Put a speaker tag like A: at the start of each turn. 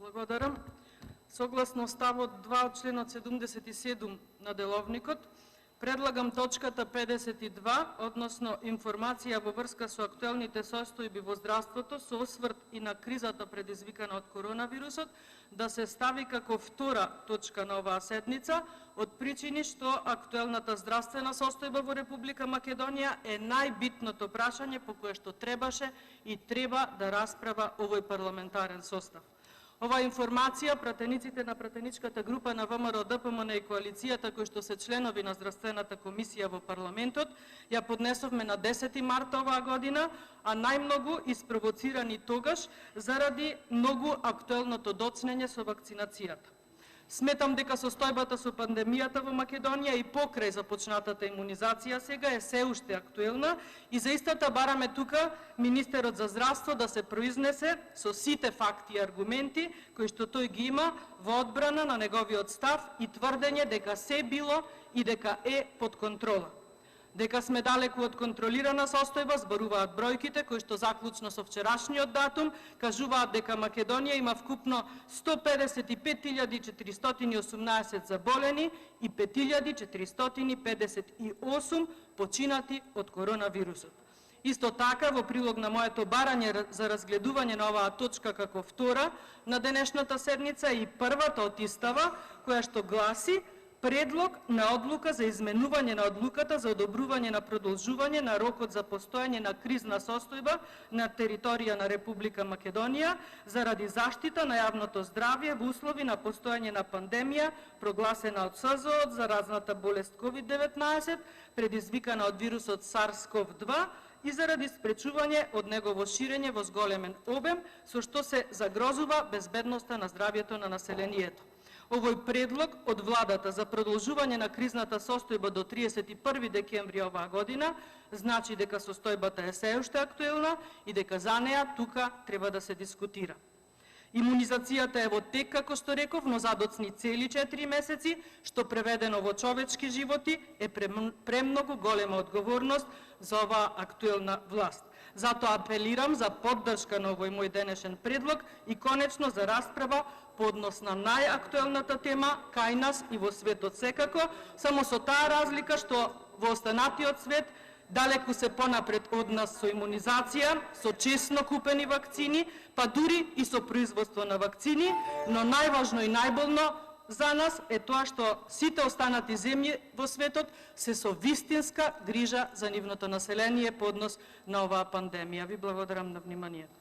A: Благодарам. Согласно ставот 2 од членот 77 на деловникот, предлагам точката 52, односно информација во врска со актуелните состојби во здравството со осврт и на кризата предизвикана од коронавирусот, да се стави како втора точка на оваа седница, од причини што актуелната здравствена состојба во Република Македонија е најбитното прашање по кое што требаше и треба да расправа овој парламентарен состав. Ова информација пратениците на пратеничката група на ВМРО, ДПМН и коалицијата кои што се членови на здравствената комисија во парламентот ја поднесовме на 10 март оваа година, а најмногу испровоцирани тогаш заради многу актуелното доцнење со вакцинацијата. Сметам дека состојбата со пандемијата во Македонија и покрај започнатата имунизација сега е се уште актуелна и за истата бараме тука министерот за здравство да се произнесе со сите факти и аргументи кои што тој ги има во одбрана на неговиот став и тврдење дека се било и дека е под контрола. Дека сме далеку од контролирана состојба, зборуваат бројките кои што заклучно со вчерашниот датум кажуваат дека Македонија има вкупно 155.418 заболени и 5.458 починати од коронавирусот. Исто така, во прилог на моето барање за разгледување на оваа точка како втора на денешната седница и првата од истава, која што гласи Предлог на одлука за изменување на одлуката за одобрување на продолжување на рокот за постојање на кризна состојба на територија на Република Македонија заради заштита на јавното здравје во услови на постојање на пандемија прогласена од СЗО од заразната болест COVID-19 предизвикана од вирусот SARS-CoV-2 и заради спречување од негово ширење во зголемен обем, со што се загрозува безбедноста на здравјето на населението. Овој предлог од владата за продолжување на кризната состојба до 31 декември оваа година значи дека состојбата е се уште актуелна и дека за неа тука треба да се дискутира. Имунизацијата е во тек, како што реков, но задоцни цели 4 месеци, што преведено во човечки животи е премногу голема одговорност за оваа актуелна власт. Затоа апелирам за поддршка на овој мој денешен предлог и конечно за расправа по однос на најактуелната тема кај нас и во светот секако, само со таа разлика што во останатиот свет далеку се понапред од нас со имунизација, со чесно купени вакцини, па дури и со производство на вакцини, но најважно и најболно за нас е тоа што сите останати земји во светот се со вистинска грижа за нивното население по однос на оваа пандемија. Ви благодарам на вниманието.